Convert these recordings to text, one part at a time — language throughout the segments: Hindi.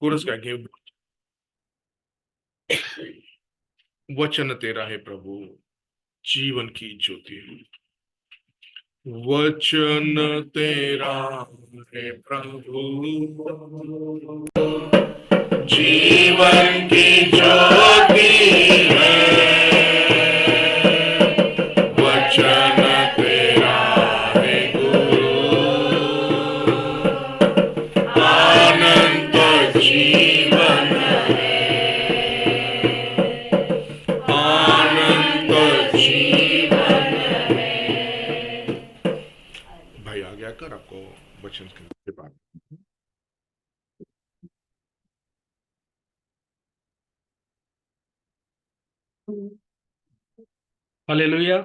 कोरस गाएंगे। वचन तेरा है प्रभु, जीवन की ज्योति। वचन तेरा है प्रभु, जीवन की ज्योति है। वचन तेरा है गुरु, अनंत जीवन है, अनंत जीवन है। भाई आ गया कर आपको वचन के बाद। हालेलुया,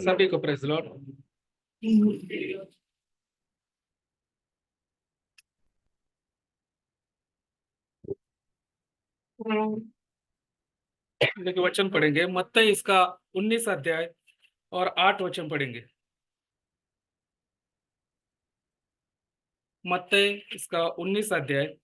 सभी को प्रेज लॉर्ड। देखिए वचन पढ़ेंगे मत्ती इसका 19 अध्याय और 8 वचन पढ़ेंगे। मत्ती इसका 19 अध्याय।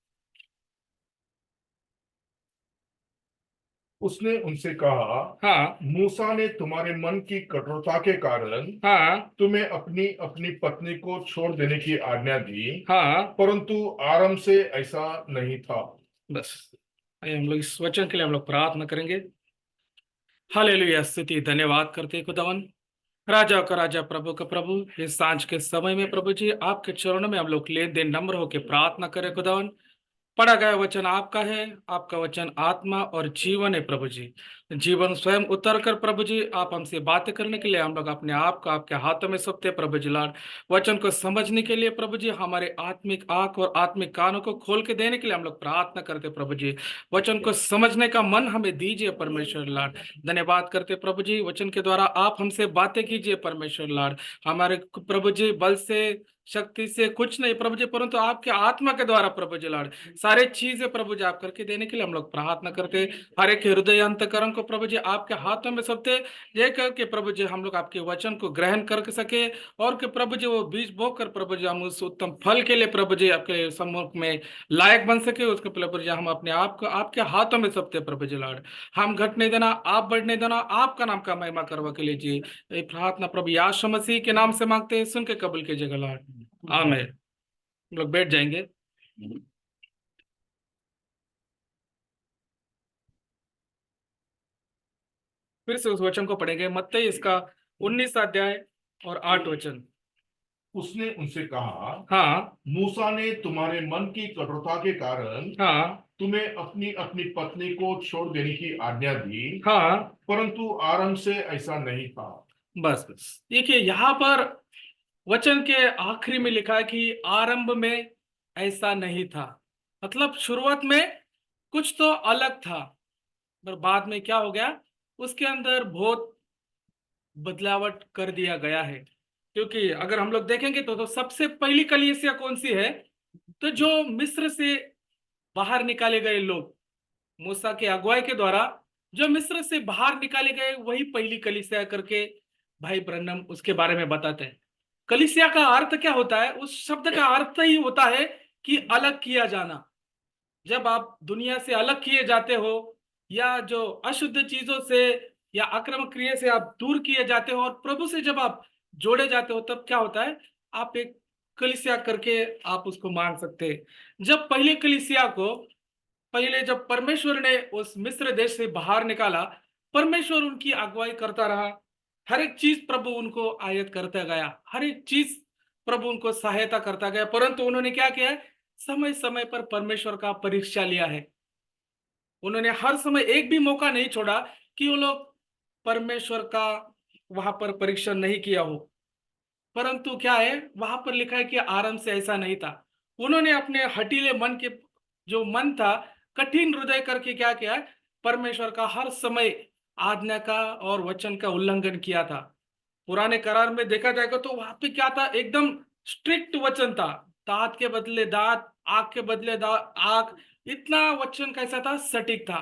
उसने उनसे कहा, हाँ मूसा ने तुम्हारे मन की कठोरता के कारण हाँ तुम्हें अपनी अपनी पत्नी को छोड़ देने की आज्ञा दी, हाँ, परंतु आरंभ से ऐसा नहीं था। बस आइए हम लोग इस वचन के लिए हम लोग प्रार्थना करेंगे। हालेलुया, स्तुति धन्यवाद करते हैं खुदावन, राजा का राजा, प्रभु का प्रभु। इस सांझ के समय में प्रभु जी आपके चरणों में हम लोग लेन देन नम्र होकर प्रार्थना करें खुदावन। पढ़ा गया वचन आपका है, आपका वचन आत्मा और जीवन है प्रभु जी। जीवन स्वयं उतर कर प्रभु जी आप हमसे बातें करने के लिए हम लोग अपने आप को आपके हाथों में सौंपते प्रभु जी। लाड वचन को समझने के लिए प्रभु जी हमारे आत्मिक आंख और आत्मिक कानों को खोल के देने के लिए हम लोग प्रार्थना करते प्रभु जी। वचन को समझने का मन हमें दीजिए परमेश्वर लाड। धन्यवाद करते प्रभु जी, वचन के द्वारा आप हमसे बातें कीजिए परमेश्वर लाड। हमारे प्रभु जी बल से शक्ति से कुछ नहीं प्रभु जी, परंतु आपके आत्मा के द्वारा प्रभु जी लाड सारे चीजें प्रभु जी आप करके देने के लिए हम लोग प्रार्थना करते। हर एक हृदय अंतकरण को प्रभु जी आपके हाथों में सौंपते, ये करके प्रभु जी हम लोग आपके वचन को ग्रहण कर सके और कि प्रभु जी वो बीज बोकर प्रभु जी हम उस उत्तम फल के लिए प्रभु जी आपके सम्मुख में लायक बन सके। उसके प्रभु जी हम अपने आप को आपके हाथों में सौंपते प्रभु जी लाड। हम घटने देना, आप बढ़ने देना, आपका नाम का महिमा करवा के लीजिए। ये प्रार्थना प्रभु यीशु मसीह के नाम से मांगते हैं, सुन के कबूल कीजिएगा लाड, आमीन। हम लोग बैठ जाएंगे। फिर से उस वचन को पढ़ेंगे, मत्ती इसका 19 अध्याय और 8 वचन। उसने उनसे कहा, हाँ मूसा ने तुम्हारे मन की कठोरता के कारण हाँ तुम्हें अपनी अपनी पत्नी को छोड़ देने की आज्ञा दी, हाँ, परंतु आरंभ से ऐसा नहीं था। बस बस देखिए यहाँ पर वचन के आखिरी में लिखा है कि आरंभ में ऐसा नहीं था। मतलब शुरुआत में कुछ तो अलग था, पर बाद में क्या हो गया, उसके अंदर बहुत बदलावट कर दिया गया है। क्योंकि अगर हम लोग देखेंगे तो सबसे पहली कलीसिया कौन सी है, तो जो मिस्र से बाहर निकाले गए लोग, मूसा के अगुवाई के द्वारा जो मिस्र से बाहर निकाले गए, वही पहली कलीसिया करके भाई ब्रह्मम उसके बारे में बताते हैं। कलीसिया का अर्थ क्या होता है, उस शब्द का अर्थ ही होता है कि अलग किया जाना। जब आप दुनिया से अलग किए जाते हो या जो अशुद्ध चीजों से या आक्रामक क्रिया से आप दूर किए जाते हो और प्रभु से जब आप जोड़े जाते हो, तब क्या होता है, आप एक कलीसिया करके आप उसको मान सकते हैं। जब पहले कलीसिया को पहले जब परमेश्वर ने उस मिस्र देश से बाहर निकाला, परमेश्वर उनकी अगुवाई करता रहा। हर एक चीज प्रभु उनको आयत करता गया, हर एक चीज प्रभु उनको सहायता करता गया। परंतु उन्होंने क्या किया है, समय समय पर परमेश्वर का परीक्षा लिया है। उन्होंने हर समय एक भी मौका नहीं छोड़ा कि वो लोग परमेश्वर का वहां पर परीक्षा नहीं किया हो। परंतु क्या है, वहां पर लिखा है कि आरंभ से ऐसा नहीं था। उन्होंने अपने हटीले मन के जो मन था, कठिन हृदय करके क्या किया, परमेश्वर का हर समय आज्ञा का और वचन का उल्लंघन किया था। पुराने करार में देखा जाएगा तो वहां पे क्या था, एकदम स्ट्रिक्ट वचन था। दांत के बदले दांत, आग के बदले आग, इतना वचन कैसा था, सटीक था।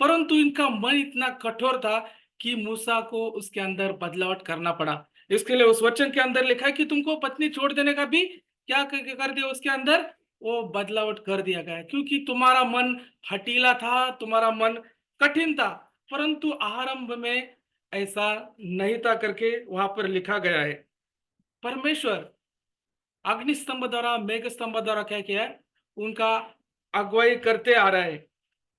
परंतु इनका मन इतना कठोर था कि मूसा को उसके अंदर बदलाव करना पड़ा। इसके लिए उस वचन के अंदर लिखा है कि तुमको पत्नी छोड़ देने का भी क्या कर दिया उसके अंदर वो बदलावट कर दिया गया है, क्योंकि तुम्हारा मन हठीला था, तुम्हारा मन कठिन था, परंतु आरंभ में ऐसा नहीं था करके वहां पर लिखा गया है। परमेश्वर अग्निस्तंभ द्वारा, मेघ स्तंभ द्वारा क्या किया है, उनका अगुवाई करते आ रहा है।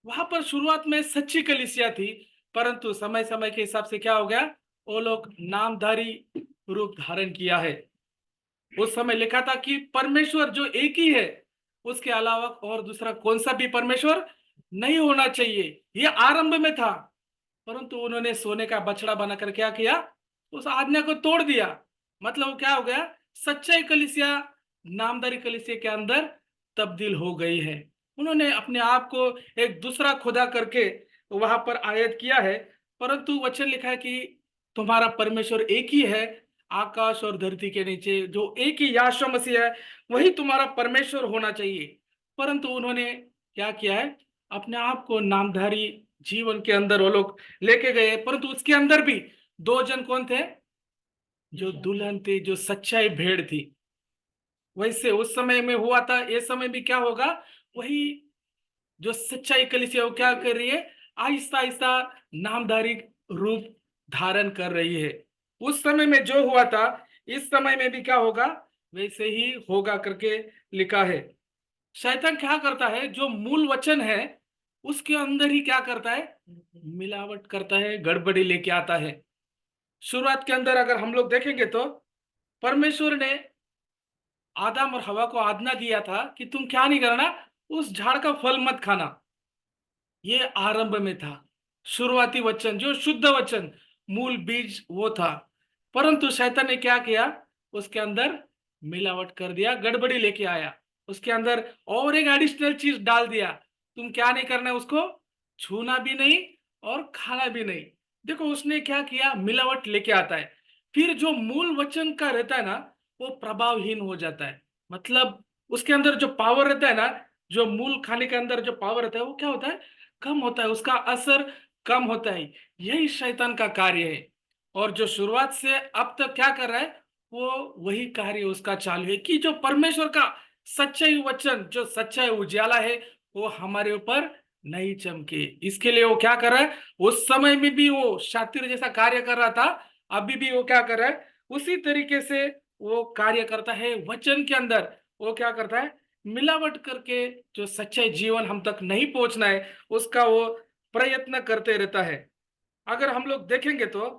वहां पर शुरुआत में सच्ची कलीसिया थी, परंतु समय समय के हिसाब से क्या हो गया, वो लोग नामधारी रूप धारण किया है। उस समय लिखा था कि परमेश्वर जो एक ही है, उसके अलावा और दूसरा कौन सा भी परमेश्वर नहीं होना चाहिए, ये आरंभ में था। परंतु उन्होंने सोने का बछड़ा बनाकर क्या किया, उस आज्ञा को तोड़ दिया। मतलब वो क्या हो गया, सच्चाई कलीसिया नामदारी कलीसिया के अंदर तब्दील हो गई है। उन्होंने अपने आप को एक दूसरा खुदा करके वहां पर आयत किया है। परंतु वचन लिखा है कि तुम्हारा परमेश्वर एक ही है, आकाश और धरती के नीचे जो एक ही यीशु मसीह है, वही तुम्हारा परमेश्वर होना चाहिए। परंतु उन्होंने क्या किया है, अपने आप को नामधारी जीवन के अंदर वो लोग लेके गए। परंतु उसके अंदर भी दो जन कौन थे, जो दुल्हन थी, जो सच्चाई भेड़ थी। वैसे उस समय में हुआ था, ये समय भी क्या होगा, वही जो सच्चाई कलीसिया वो क्या कर रही है, आहिस्ता आहिस्ता नामधारी रूप धारण कर रही है। उस समय में जो हुआ था, इस समय में भी क्या होगा, वैसे ही होगा करके लिखा है। शैतान क्या करता है, जो मूल वचन है उसके अंदर ही क्या करता है, मिलावट करता है, गड़बड़ी लेके आता है। शुरुआत के अंदर अगर हम लोग देखेंगे तो परमेश्वर ने आदम और हवा को आज्ञा दिया था कि तुम क्या नहीं करना, उस झाड़ का फल मत खाना। ये आरंभ में था, शुरुआती वचन, जो शुद्ध वचन, मूल बीज वो था। परंतु शैतान ने क्या किया, उसके अंदर मिलावट कर दिया, गड़बड़ी लेके आया, उसके अंदर और एक एडिशनल चीज डाल दिया। तुम क्या नहीं करना है, उसको छूना भी नहीं और खाना भी नहीं। देखो उसने क्या किया, मिलावट लेके आता है। फिर जो मूल वचन का रहता है ना, वो प्रभावहीन हो जाता है। मतलब उसके अंदर जो पावर रहता है ना, जो मूल खाने के अंदर जो पावर रहता है, वो क्या होता है, कम होता है, उसका असर कम होता है। यही शैतान का कार्य है। और जो शुरुआत से अब तक क्या कर रहा है, वो वही कार्य उसका चालू है कि जो परमेश्वर का सच्चाई वचन, जो सच्चाई उजाला है, वो हमारे ऊपर नहीं चमके। इसके लिए वो क्या कर रहा है, उस समय में भी वो शातिर जैसा कार्य कर रहा था, अभी भी वो क्या कर रहा है, उसी तरीके से वो कार्य करता है। वचन के अंदर वो क्या करता है, मिलावट करके जो सच्चाई जीवन हम तक नहीं पहुंचना है, उसका वो प्रयत्न करते रहता है। अगर हम लोग देखेंगे तो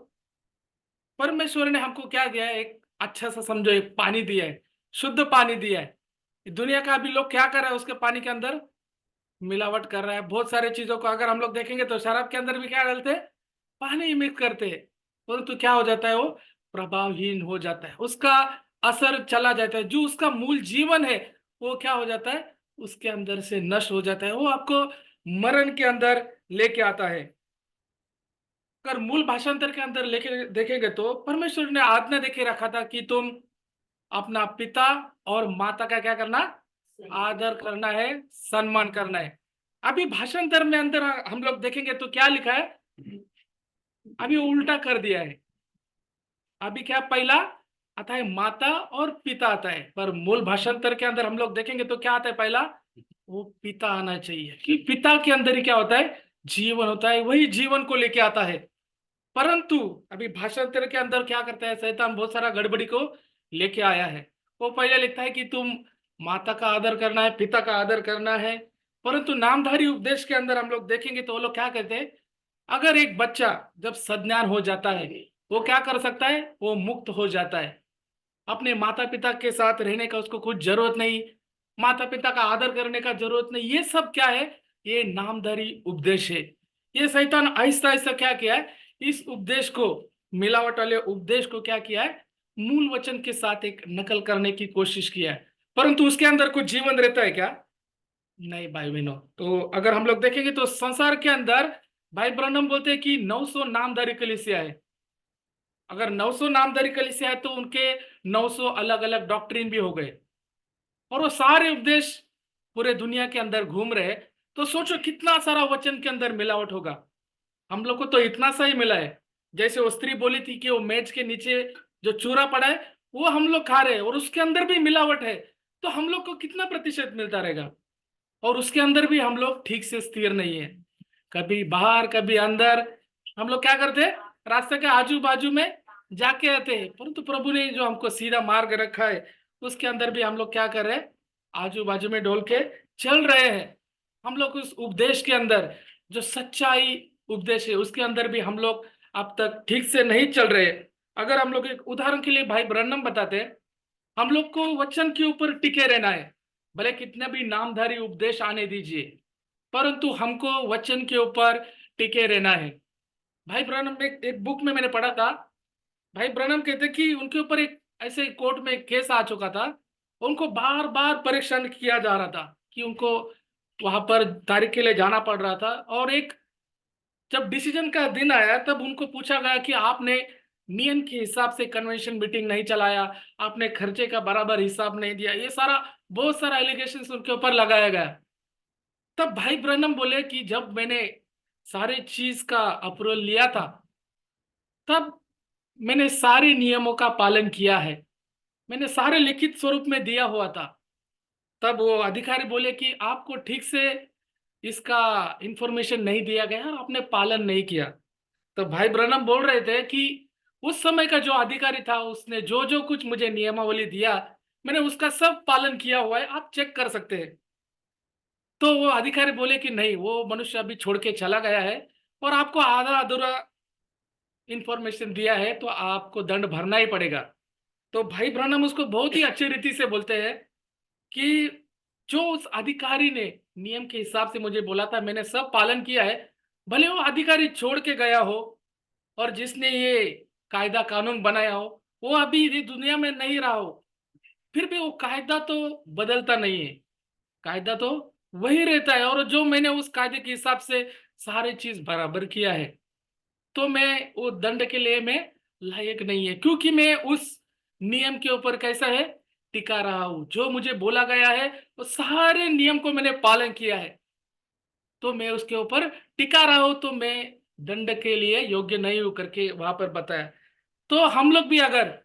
परमेश्वर ने हमको क्या दिया है, एक अच्छा सा समझो, एक पानी दिया है, शुद्ध पानी दिया है। दुनिया का अभी लोग क्या कर रहा है, उसके पानी के अंदर मिलावट कर रहा है। बहुत सारे चीजों को अगर हम लोग देखेंगे तो शराब के अंदर भी क्या डालते हैं, पानी ही मिक्स करते हैं। परंतु क्या हो जाता है, वो प्रभावहीन हो जाता है, उसका असर चला जाता है। जो उसका मूल जीवन है, वो क्या हो जाता है, उसके अंदर से नष्ट हो जाता है, वो आपको मरण के अंदर लेके आता है। अगर मूल भाषांतर के अंदर लेके देखेंगे तो परमेश्वर ने आज्ञा देके रखा था कि तुम अपना पिता और माता का क्या करना, आदर करना है, सम्मान करना है। अभी भाषांतर में अंदर हम लोग देखेंगे तो क्या लिखा है, अभी उल्टा कर दिया है। अभी क्या पहला आता है, माता और पिता आता है, पर मूल भाषांतर के अंदर हम लोग देखेंगे तो क्या आता है, पहला वो पिता आना चाहिए, कि पिता के अंदर ही क्या होता है, जीवन होता है, वही जीवन को लेके आता है। परंतु अभी भाषांतर के अंदर क्या करता है, शैतान बहुत सारा गड़बड़ी को लेके आया है। वो पहले लिखता है कि तुम माता का आदर करना है, पिता का आदर करना है। परंतु नामधारी उपदेश के अंदर हम लोग देखेंगे तो वो लोग क्या कहते हैं, अगर एक बच्चा जब सज्ञान हो जाता है, वो क्या कर सकता है, वो मुक्त हो जाता है। अपने माता पिता के साथ रहने का उसको कुछ जरूरत नहीं, माता पिता का आदर करने का जरूरत नहीं। ये सब क्या है, ये नामधारी उपदेश है। ये शैतान आहिस्ता आहिस्ता क्या किया है, इस उपदेश को, मिलावट वाले उपदेश को क्या किया है, मूल वचन के साथ एक नकल करने की कोशिश किया है। परंतु उसके अंदर कुछ जीवन रहता है क्या, नहीं भाई बहनों। तो अगर हम लोग देखेंगे तो संसार के अंदर भाई ब्रह्मम बोलते हैं कि 900 नामधारी कलीसिया है। अगर 900 नामधारी कलीसिया है तो उनके 900 अलग अलग डॉक्ट्रिन भी हो गए, और वो सारे उपदेश पूरे दुनिया के अंदर घूम रहे। तो सोचो कितना सारा वचन के अंदर मिलावट होगा। हम लोग को तो इतना सा ही मिला है, जैसे वो स्त्री बोली थी कि वो मेज के नीचे जो चूरा पड़ा है, वो हम लोग खा रहे हैं, और उसके अंदर भी मिलावट है। तो हम लोग को कितना प्रतिशत मिलता रहेगा? और उसके अंदर भी हम लोग ठीक से स्थिर नहीं है, कभी बाहर कभी अंदर। हम लोग क्या करते हैं, रास्ते के आजू बाजू में जाके आते हैं, परंतु प्रभु ने जो हमको सीधा मार्ग रखा है उसके अंदर भी हम लोग क्या कर रहे हैं, आजू बाजू में डोल के चल रहे हैं। हम लोग उस उपदेश के अंदर, जो सच्चाई उपदेश है उसके अंदर भी हम लोग अब तक ठीक से नहीं चल रहे। अगर हम लोग एक उदाहरण के लिए भाई ब्रनम बताते हैं, हम लोग को वचन के ऊपर टिके रहना है, भले कितने भी नामधारी उपदेश आने दीजिए, परंतु हमको वचन के ऊपर टिके रहना है। भाई ब्रनम में एक बुक में मैंने पढ़ा था, भाई ब्रनम कहते कि उनके ऊपर एक ऐसे कोर्ट में एक केस आ चुका था, उनको बार बार परेशान किया जा रहा था कि उनको वहां पर तारीख के लिए जाना पड़ रहा था। और एक जब डिसीजन का दिन आया तब उनको पूछा गया कि आपने नियम के हिसाब से कन्वेंशन मीटिंग नहीं चलाया, आपने खर्चे का बराबर हिसाब नहीं दिया, ये सारा बहुत सारा एलिगेशन उनके ऊपर लगाया गया। तब भाई ब्रनम बोले कि जब मैंने सारे चीज का अप्रूवल लिया था, तब मैंने सारे नियमों का पालन किया है, मैंने सारे लिखित स्वरूप में दिया हुआ था। तब वो अधिकारी बोले कि आपको ठीक से इसका इंफॉर्मेशन नहीं दिया गया और आपने पालन नहीं किया। तो भाई ब्रनम बोल रहे थे कि उस समय का जो अधिकारी था उसने जो जो कुछ मुझे नियमावली दिया, मैंने उसका सब पालन किया हुआ है, आप चेक कर सकते हैं। तो वो अधिकारी बोले कि नहीं, वो मनुष्य अभी छोड़ के चला गया है और आपको आधा अधूरा इंफॉर्मेशन दिया है, तो आपको दंड भरना ही पड़ेगा। तो भाई ब्रनम उसको बहुत ही अच्छी रीति से बोलते हैं कि जो उस अधिकारी ने नियम के हिसाब से मुझे बोला था, मैंने सब पालन किया है, भले वो अधिकारी छोड़ के गया हो और जिसने ये कायदा कानून बनाया हो वो अभी ये दुनिया में नहीं रहा हो, फिर भी वो कायदा तो बदलता नहीं है, कायदा तो वही रहता है। और जो मैंने उस कायदे के हिसाब से सारे चीज बराबर किया है, तो मैं वो दंड के लिए मैं लायक नहीं है, क्योंकि मैं उस नियम के ऊपर कैसा है, टिका रहा हूं। जो मुझे बोला गया है वो सारे नियम को मैंने पालन किया है, तो मैं उसके ऊपर टिका रहा हूं, तो मैं दंड के लिए योग्य नहीं हूं करके वहां पर बताया। तो हम लोग भी अगर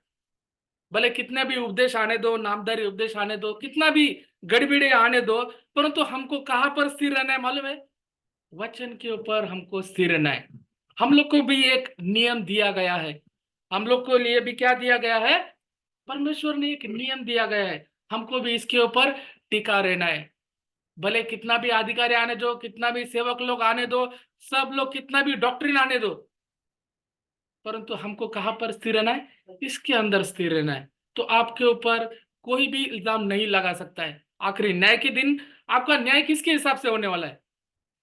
भले कितने भी उपदेश आने दो, नामधारी उपदेश आने दो, कितना भी गड़बड़े आने दो, परंतु हमको कहां पर स्थिर रहना है मालूम है? वचन के ऊपर हमको स्थिर रहना है। हम लोग को भी एक नियम दिया गया है, हम लोग को लिए भी क्या दिया गया है, परमेश्वर ने एक नियम दिया गया है, हमको भी इसके ऊपर टिका रहना है। भले कितना भी अधिकारी आने दो, कितना भी सेवक लोग आने दो, सब लोग कितना भी डॉक्ट्रिन आने दो, परंतु हमको कहां पर स्थिर रहना है, इसके अंदर स्थिर रहना है। तो आपके ऊपर कोई भी इल्जाम नहीं लगा सकता है। आखिरी न्याय के दिन आपका न्याय किसके हिसाब से होने वाला है?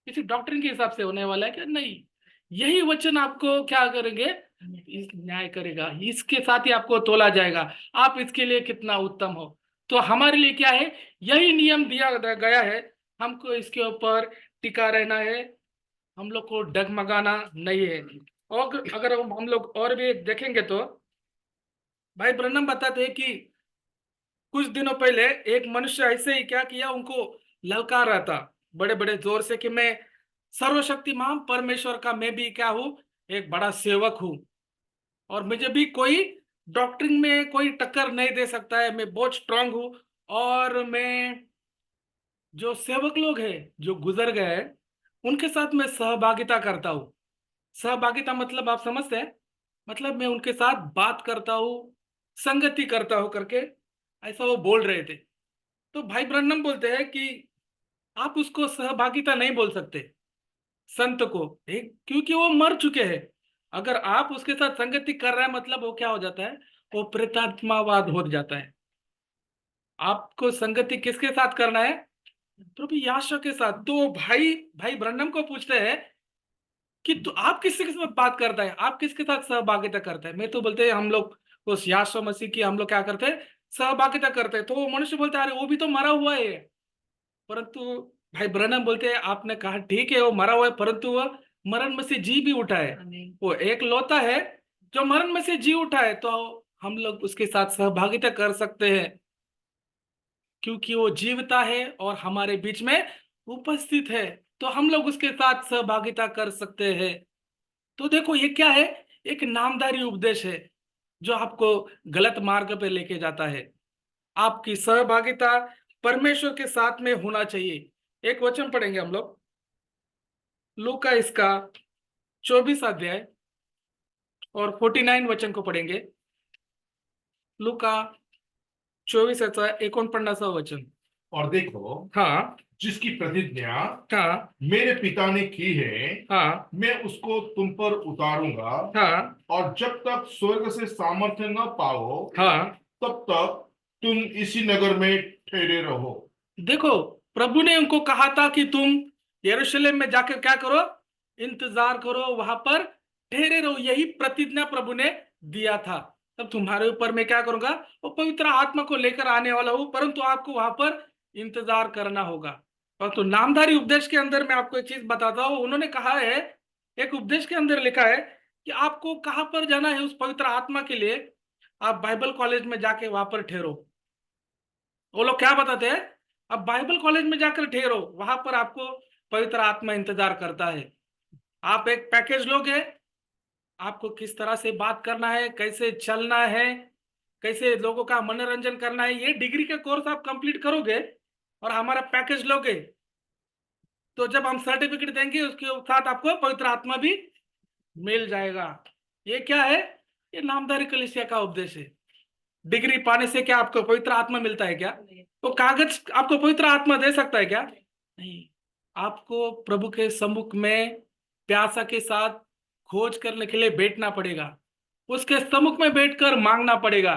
किसी डॉक्ट्रिन के हिसाब से होने वाला है क्या? नहीं, यही वचन आपको क्या करेंगे, इस न्याय करेगा, इसके साथ ही आपको तोला जाएगा, आप इसके लिए कितना उत्तम हो। तो हमारे लिए क्या है, यही नियम दिया गया है, हमको इसके ऊपर टिका रहना है, हम लोग को डगमगाना नहीं है। और अगर हम लोग और भी देखेंगे तो भाई ब्रनम बताते हैं कि कुछ दिनों पहले एक मनुष्य ऐसे ही क्या किया, उनको ललकार रहा था बड़े बड़े जोर से कि मैं सर्वशक्तिमान परमेश्वर का मैं भी क्या हूं, एक बड़ा सेवक हूं, और मुझे भी कोई डॉक्ट्रिन में कोई टक्कर नहीं दे सकता है, मैं बहुत स्ट्रांग हूं। और मैं जो सेवक लोग हैं जो गुजर गए हैं उनके साथ मैं सहभागिता करता हूं। सहभागिता मतलब आप समझते हैं, मतलब मैं उनके साथ बात करता हूं, संगति करता हूं करके ऐसा वो बोल रहे थे। तो भाई ब्रह्मम बोलते हैं कि आप उसको सहभागिता नहीं बोल सकते संत को, एक क्योंकि वो मर चुके हैं। अगर आप उसके साथ संगति कर रहे हैं मतलब वो क्या हो जाता है, वो प्रेतात्मावाद हो जाता है। आपको संगति किसके साथ करना है, प्रभु याशो के साथ। तो भाई भाई ब्रह्मम को पूछते हैं कि तो आप किसके साथ बात करता है, आप किसके साथ सहभागिता करता है? मैं तो बोलते हैं हम लोग उस याशो मसीह की हम लोग क्या करते हैं, सहभागिता करते हैं। तो वो मनुष्य बोलते हैं अरे वो भी तो मरा हुआ है। परंतु भाई ब्रनम बोलते हैं आपने कहा ठीक है वो मरा हुआ है, परंतु वह मरण में से जी भी उठा है, वो एक लौता है जो मरण में से जी उठा है। तो हम लोग उसके साथ सहभागिता कर सकते हैं क्योंकि वो जीवता है और हमारे बीच में उपस्थित है, तो हम लोग उसके साथ सहभागिता कर सकते हैं। तो देखो ये क्या है, एक नामधारी उपदेश है जो आपको गलत मार्ग पे लेके जाता है। आपकी सहभागिता परमेश्वर के साथ में होना चाहिए। एक वचन पढ़ेंगे हम लोग, लूका इसका 24 अध्याय और 49 वचन को पढ़ेंगे। लूका 24 49 वचन। और देखो, हाँ जिसकी प्रतिज्ञा हाँ मेरे पिता ने की है, हाँ मैं उसको तुम पर उतारूंगा, हाँ और जब तक स्वर्ग से सामर्थ्य न पाओ, हाँ। तब तक तुम इसी नगर में ठहरे रहो। देखो, प्रभु ने उनको कहा था कि तुम यरूशलेम में जाकर क्या करो, इंतजार करो, वहां पर ठहरे रहो। यही प्रतिज्ञा प्रभु ने दिया था। तब तुम्हारे ऊपर मैं क्या करूंगा, वो पवित्र आत्मा को लेकर आने वाला हूं, परंतु आपको वहां पर इंतजार करना होगा। परंतु नामधारी उपदेश के अंदर मैं आपको एक चीज बताता हूं, उन्होंने कहा है, एक उपदेश के अंदर लिखा है कि आपको कहां पर जाना है उस पवित्र आत्मा के लिए, आप बाइबल कॉलेज में जाके वहां पर ठहरो। वो लोग क्या बताते हैं, अब बाइबल कॉलेज में जाकर ठहरो, वहां पर आपको पवित्र आत्मा इंतजार करता है। आप एक पैकेज लोगे, आपको किस तरह से बात करना है, कैसे चलना है, कैसे लोगों का मनोरंजन करना है, ये डिग्री का कोर्स आप कंप्लीट करोगे और हमारा पैकेज लोगे, तो जब हम सर्टिफिकेट देंगे उसके साथ आपको पवित्र आत्मा भी मिल जाएगा। ये क्या है, ये नामधारी कलीसिया का उपदेश है। डिग्री पाने से क्या आपको पवित्र आत्मा मिलता है क्या? वो कागज आपको पवित्र आत्मा दे सकता है क्या? नहीं। आपको प्रभु के सम्मुख में प्यासा के साथ खोज करने के लिए बैठना पड़ेगा, उसके सम्मुख में बैठकर मांगना पड़ेगा,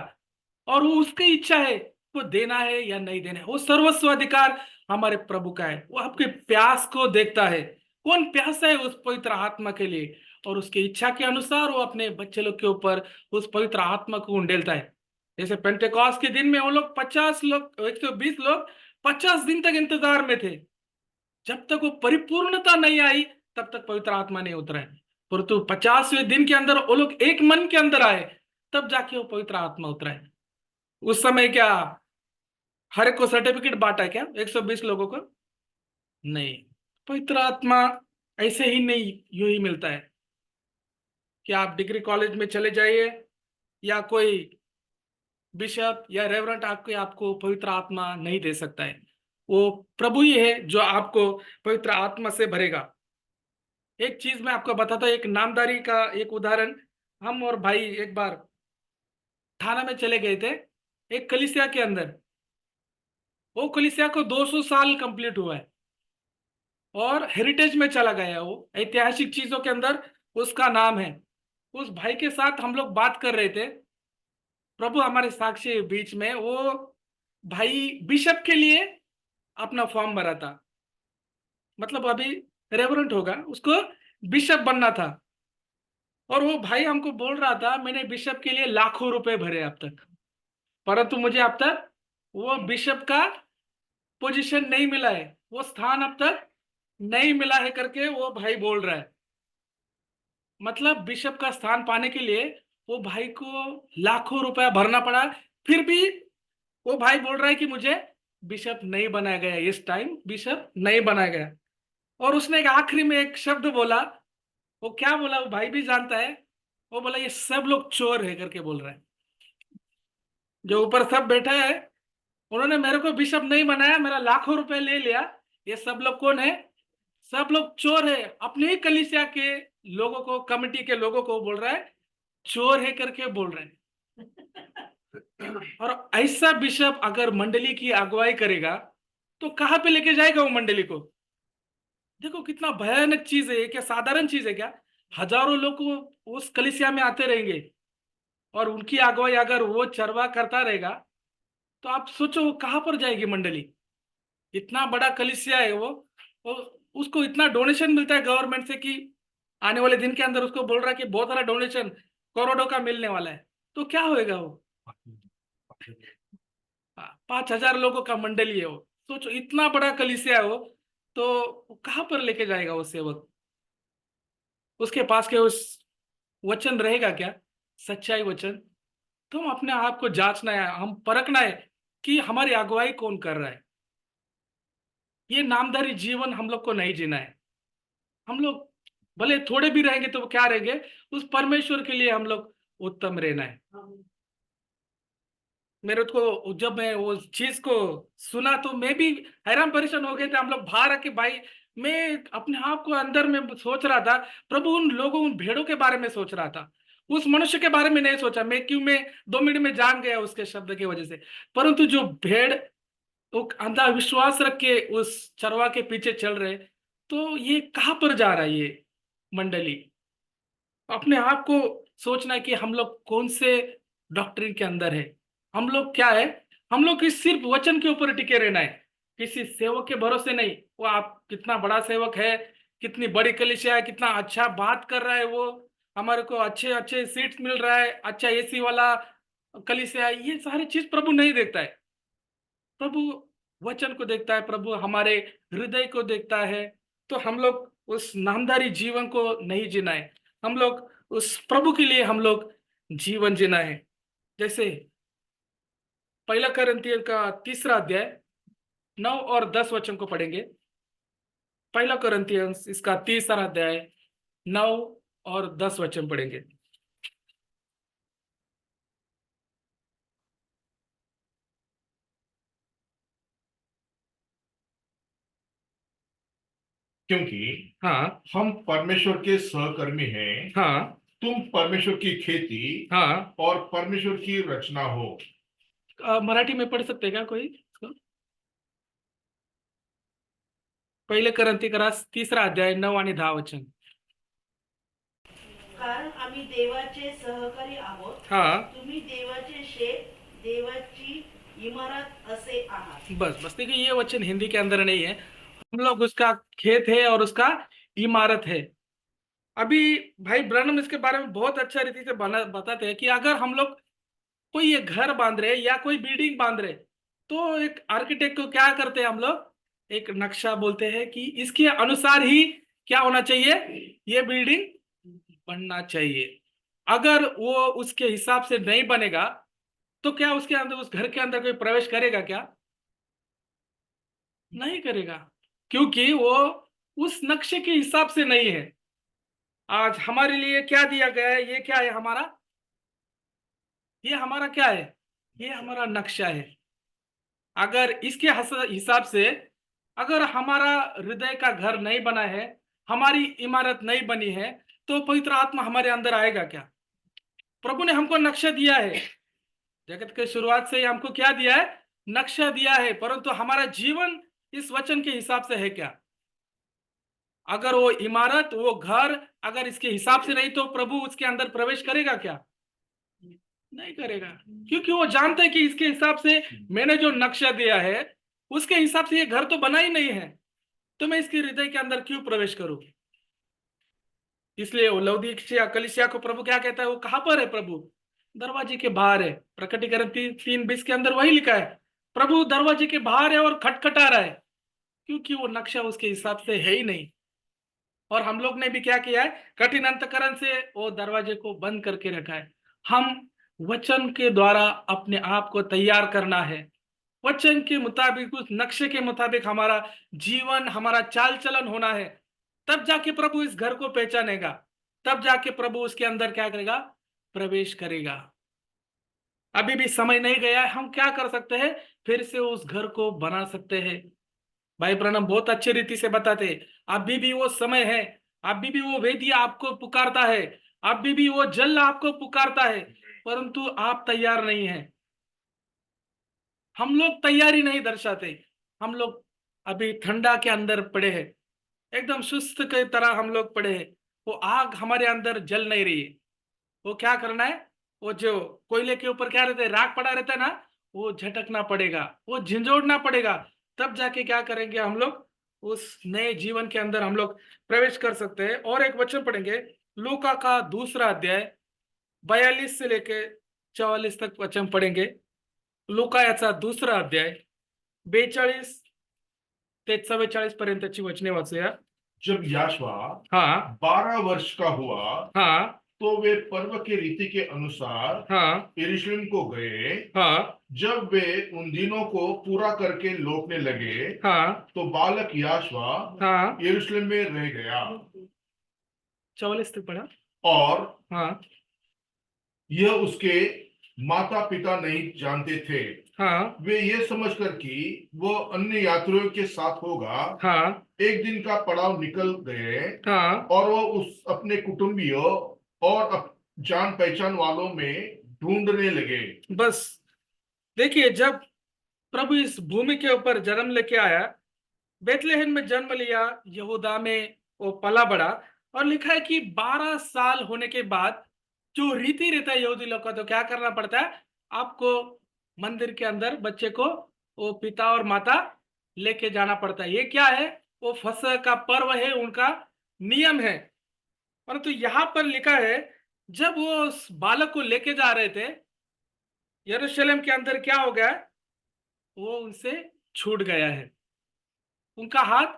और वो उसकी इच्छा है, वो देना है या नहीं देना है। वो सर्वस्व अधिकार हमारे प्रभु का है। वो आपके प्यास को देखता है, कौन प्यासा है उस पवित्र आत्मा के लिए, और उसकी इच्छा के अनुसार वो अपने बच्चे लोग के ऊपर उस पवित्र आत्मा को उंडेलता है। जैसे पेंटेकॉस्ट के दिन में वो लोग 50 लोग, 120 लोग 50 दिन तक इंतजार में थे। जब तक वो परिपूर्णता नहीं आई तब तक पवित्र आत्मा नहीं उतरा है। परंतु 50वें दिन के अंदर वो लोग एक मन के अंदर आए, तब जाके वो पवित्र आत्मा उतरा है। उस समय क्या हर एक को सर्टिफिकेट बांटा है क्या 120 लोगों को? नहीं। पवित्र आत्मा ऐसे ही नहीं, यूं ही मिलता है कि आप डिग्री कॉलेज में चले जाइए, या कोई बिशप या रेवरेंट आपको आपको पवित्र आत्मा नहीं दे सकता है। वो प्रभु ही है जो आपको पवित्र आत्मा से भरेगा। एक चीज मैं आपको बताता हूं, एक नामदारी का एक उदाहरण। हम और भाई एक बार थाना में चले गए थे, एक कलीसिया के अंदर। वो कलीसिया को 200 साल कंप्लीट हुआ है और हेरिटेज में चला गया है, वो ऐतिहासिक चीजों के अंदर उसका नाम है। उस भाई के साथ हम लोग बात कर रहे थे, प्रभु हमारे साक्षी बीच में, वो भाई बिशप के लिए अपना फॉर्म भरा था, मतलब अभी रेवरेंट होगा, उसको बिशप बनना था। और वो भाई हमको बोल रहा था, मैंने बिशप के लिए लाखों रुपए भरे अब तक, परंतु मुझे अब तक वो बिशप का पोजीशन नहीं मिला है, वो स्थान अब तक नहीं मिला है करके वो भाई बोल रहा है। मतलब बिशप का स्थान पाने के लिए वो भाई को लाखों रुपया भरना पड़ा, फिर भी वो भाई बोल रहा है कि मुझे बिशप नहीं बनाया गया, इस टाइम बिशप नहीं बनाया गया। और उसने एक आखिरी में एक शब्द बोला, वो क्या बोला वो भाई भी जानता है। वो बोला ये सब लोग चोर है करके बोल रहा है। जो ऊपर सब बैठा है, उन्होंने मेरे को बिशप नहीं बनाया, मेरा लाखों रुपए ले लिया, ये सब लोग कौन है? सब लोग चोर है। अपने ही कलीसिया के लोगों को, कमिटी के लोगों को बोल रहा है चोर है करके बोल रहे हैं। और ऐसा बिशप अगर मंडली की अगुवाई करेगा तो कहां पे लेके जाएगा वो मंडली को? देखो कितना भयानक चीज है, क्या साधारण चीज है क्या? हजारों लोग उस कलीसिया में आते रहेंगे और उनकी अगुवाई अगर वो चरवा करता रहेगा, तो आप सोचो वो कहां पर जाएगी मंडली। इतना बड़ा कलीसिया है वो उसको इतना डोनेशन मिलता है गवर्नमेंट से कि आने वाले दिन के अंदर उसको बोल रहा है कि बहुत सारा डोनेशन करोड़ों का मिलने वाला है, तो क्या होएगा वो? 5,000 लोगों का मंडली है वो, सोचो इतना बड़ा कलीसिया है वो, तो कहां पर लेके जाएगा वो सेवक? उसके पास के उस वचन रहेगा क्या, सच्चाई वचन? तो हम अपने आप को जांचना है, हम परखना है कि हमारी अगुवाई कौन कर रहा है। ये नामधारी जीवन हम लोग को नहीं जीना है। हम लोग भले थोड़े भी रहेंगे तो क्या रहेंगे, उस परमेश्वर के लिए हम लोग उत्तम रहना है। मेरे को जब मैं वो चीज को सुना तो मैं भी हैरान परेशान हो गए थे। हम लोग बाहर आके भाई, मैं अपने आप को अंदर में सोच रहा था, प्रभु उन लोगों, उन भेड़ों के बारे में सोच रहा था, उस मनुष्य के बारे में नहीं सोचा। मैं 2 मिनट में जान गया उसके शब्द की वजह से। परंतु जो भेड़ वो अंधा विश्वास रख के उस चरवा के पीछे चल रहे, तो ये कहाँ पर जा रहा है ये मंडली? अपने आप को सोचना है कि हम लोग कौन से डॉक्ट्रिन के अंदर है, हम लोग क्या है। हम लोग की सिर्फ वचन के ऊपर टिके रहना है, किसी सेवक के भरोसे नहीं। वो आप कितना बड़ा सेवक है, कितनी बड़ी कलीसिया है, कितना अच्छा बात कर रहा है, वो हमारे को अच्छे अच्छे सीट मिल रहा है, अच्छा एसी वाला कलीसिया है, ये सारी चीज प्रभु नहीं देखता है। प्रभु वचन को देखता है, प्रभु हमारे हृदय को देखता है। तो हम लोग उस नामधारी जीवन को नहीं जीना है, हम लोग उस प्रभु के लिए हम लोग जीवन जीना है। जैसे पहला करंथियर का 3 अध्याय 9 और 10 वचन को पढ़ेंगे। पहला करंथियंस इसका 3 अध्याय 9 और 10 वचन पढ़ेंगे। क्योंकि हाँ हम परमेश्वर के सहकर्मी हैं। हाँ तुम परमेश्वर की खेती हाँ। और परमेश्वर की रचना हो। मराठी में पढ़ सकते हैं क्या कोई? पहिले करंथिकरास 3 अध्याय 9 आणि 10 वचन। कारण आम्ही देवाचे सहकारी आहोत. हाँ तुम्ही देवाचे शेत, देवाची इमारत असे आहात. बस बस, देखिए ये वचन हिंदी के अंदर नहीं है। हम लोग उसका खेत है और उसका इमारत है। अभी भाई ब्रनम इसके बारे में बहुत अच्छा रीति से बताते हैं कि अगर हम लोग कोई ये घर बांध रहे या कोई बिल्डिंग बांध रहे, तो एक आर्किटेक्ट को क्या करते हैं हम लोग, एक नक्शा बोलते हैं कि इसके अनुसार ही क्या होना चाहिए, ये बिल्डिंग बनना चाहिए। अगर वो उसके हिसाब से नहीं बनेगा, तो क्या उसके अंदर, उस घर के अंदर कोई प्रवेश करेगा क्या? नहीं करेगा, क्योंकि वो उस नक्शे के हिसाब से नहीं है। आज हमारे लिए क्या दिया गया है, ये क्या है हमारा, ये हमारा क्या है, ये हमारा नक्शा है। अगर इसके हिसाब से अगर हमारा हृदय का घर नहीं बना है, हमारी इमारत नहीं बनी है, तो पवित्र आत्मा हमारे अंदर आएगा क्या? प्रभु ने हमको नक्शा दिया है, जगत के शुरुआत से ही हमको क्या दिया है, नक्शा दिया है। परंतु हमारा जीवन इस वचन के हिसाब से है क्या? अगर वो इमारत, वो घर अगर इसके हिसाब से नहीं, तो प्रभु उसके अंदर प्रवेश करेगा क्या? नहीं करेगा, क्योंकि वो जानता है कि इसके हिसाब से मैंने जो नक्शा दिया है, उसके हिसाब से ये घर तो बना ही नहीं है, तो मैं इसके हृदय के अंदर क्यों प्रवेश करूं? इसलिए वो लौदीकिया कलीसिया को प्रभु क्या कहता है, वो कहां पर है? प्रभु दरवाजे के बाहर है। प्रकटीकरण 3:20 के अंदर वही लिखा है, प्रभु दरवाजे के बाहर है और खटखटा रहा है, क्योंकि वो नक्शा उसके हिसाब से है ही नहीं। और हम लोग ने भी क्या किया है, कठिन अंतकरण से वो दरवाजे को बंद करके रखा है। हम वचन के द्वारा अपने आप को तैयार करना है, वचन के मुताबिक, उस नक्शे के मुताबिक हमारा जीवन, हमारा चाल चलन होना है। तब जाके प्रभु इस घर को पहचानेगा, तब जाके प्रभु उसके अंदर क्या करेगा, प्रवेश करेगा। अभी भी समय नहीं गया है, हम क्या कर सकते हैं, फिर से उस घर को बना सकते हैं। भाई प्रणम बहुत अच्छे रीति से बताते, अभी भी वो समय है, अभी भी वो वेदी आपको पुकारता है, अभी भी वो जल आपको पुकारता है, परंतु आप तैयार नहीं है। हम लोग तैयारी नहीं दर्शाते, हम लोग अभी ठंडा के अंदर पड़े हैं, एकदम सुस्त की तरह हम लोग पड़े हैं। वो आग हमारे अंदर जल नहीं रही है। वो क्या करना है, वो जो कोयले के ऊपर क्या रहता है, राख पड़ा रहता है ना, वो झटकना पड़ेगा, वो झंझोड़ना पड़ेगा, तब जाके क्या करेंगे हम लोग, उस नए जीवन के अंदर हम लोग प्रवेश कर सकते हैं। और एक वचन पढ़ेंगे, लूका का 2 अध्याय 42 से लेके 44 तक वचन पढ़ेंगे। लूका याचा 2 अध्याय 42 ते 44 पर्यंतची वचने वाचूया। जब याशवा हाँ 12 वर्ष का हुआ, हाँ तो वे पर्व के रीति के अनुसार हाँ यरूशलेम को गए। हाँ जब वे उन दिनों को पूरा करके लौटने लगे, हाँ तो बालक याशवा हाँ। यरूशलेम में रह गया। 44 तक पढ़ा। और हाँ यह उसके माता पिता नहीं जानते थे। हाँ वे ये समझकर कि वो अन्य यात्रियों के साथ होगा, हाँ एक दिन का पड़ाव निकल गए हाँ। और वो उस अपने कुटुंबियों और जान पहचान वालों में ढूंढने लगे। बस देखिए, जब प्रभु इस भूमि के ऊपर जन्म लेके आया, बेथलेहम में जन्म लिया, यहूदा में वो पला बड़ा, और लिखा है कि 12 साल होने के बाद जो रीति रहता है यहूदी लोग का, तो क्या करना पड़ता है, आपको मंदिर के अंदर बच्चे को वो पिता और माता लेके जाना पड़ता है। ये क्या है, वो फसह का पर्व है, उनका नियम है। परंतु यहाँ पर लिखा है, जब वो उस बालक को लेके जा रहे थे यरूशलेम के अंदर, क्या हो गया, वो उनसे छूट गया है, उनका हाथ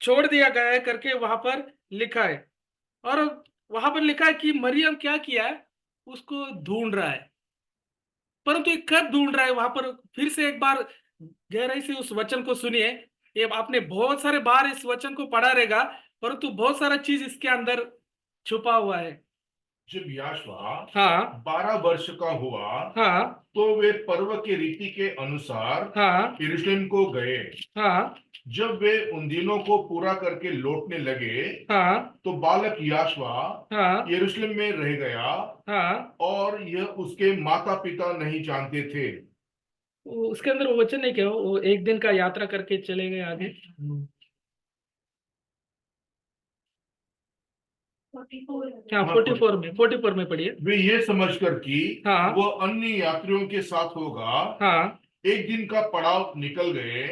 छोड़ दिया गया है करके वहां पर लिखा है। और वहां पर लिखा है कि मरियम क्या किया है, उसको ढूंढ रहा है। परंतु ये कब ढूंढ रहा है, वहां पर फिर से एक बार गहराई से उस वचन को सुनिए। ये आपने बहुत सारे बार इस वचन को पढ़ा रहेगा, परंतु बहुत सारा चीज इसके अंदर छुपा हुआ है। जब याशवा हाँ 12 वर्ष का हुआ हाँ तो वे पर्व के रीति के अनुसार हाँ यरूशलेम को गए। हाँ जब वे उन दिनों को पूरा करके लौटने लगे हाँ तो बालक याशवा हाँ यरूशलेम में रह गया हाँ। और यह उसके माता पिता नहीं जानते थे। उसके अंदर वो वचन है क्या, वो एक दिन का यात्रा करके चले गए आगे। हाँ, हाँ, 44 में पढ़िए। वे ये समझकर कि हाँ वो अन्य यात्रियों के साथ होगा, हाँ एक दिन का पड़ाव निकल गए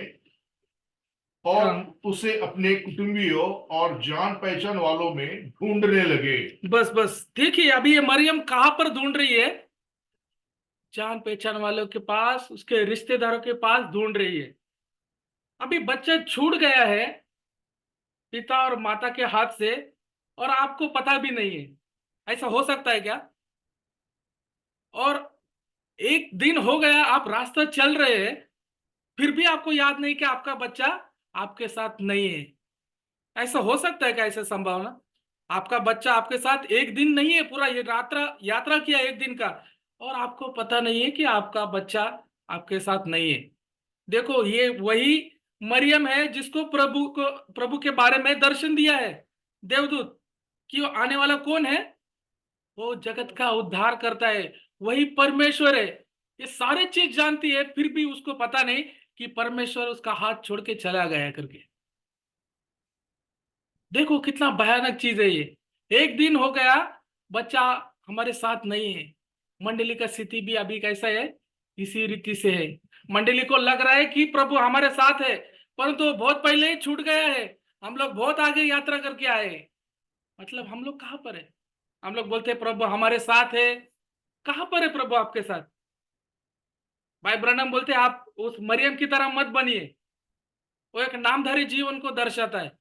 और हाँ। उसे अपने कुटुंबियों और जान पहचान वालों में ढूंढने लगे। बस बस देखिए, अभी ये मरियम कहाँ पर ढूंढ रही है, जान पहचान वालों के पास, उसके रिश्तेदारों के पास ढूंढ रही है। अभी बच्चा छूट गया है पिता और माता के हाथ से, और आपको पता भी नहीं है। ऐसा हो सकता है क्या? और एक दिन हो गया, आप रास्ता चल रहे हैं, फिर भी आपको याद नहीं कि आपका बच्चा आपके साथ नहीं है। ऐसा हो सकता है क्या, ऐसा संभावना? आपका बच्चा आपके साथ एक दिन नहीं है, पूरा ये यात्रा यात्रा किया एक दिन का, और आपको पता नहीं है कि आपका बच्चा आपके साथ नहीं है। देखो, ये वही मरियम है जिसको प्रभु के बारे में दर्शन दिया है देवदूत, कि वो आने वाला कौन है, वो जगत का उद्धार करता है, वही परमेश्वर है। ये सारे चीज जानती है, फिर भी उसको पता नहीं कि परमेश्वर उसका हाथ छोड़ के चला गया करके। देखो कितना भयानक चीज है ये। एक दिन हो गया, बच्चा हमारे साथ नहीं है। मंडली का स्थिति भी अभी कैसा है, इसी रीति से है। मंडली को लग रहा है कि प्रभु हमारे साथ है, परंतु वो बहुत पहले ही छूट गया है। हम लोग बहुत आगे यात्रा करके आए हैं। मतलब हम लोग कहाँ पर है? हम लोग बोलते हैं प्रभु हमारे साथ है। कहाँ पर है प्रभु आपके साथ? भाई ब्रनम बोलते हैं आप उस मरियम की तरह मत बनिए। वो एक नामधारी जीवन को दर्शाता है।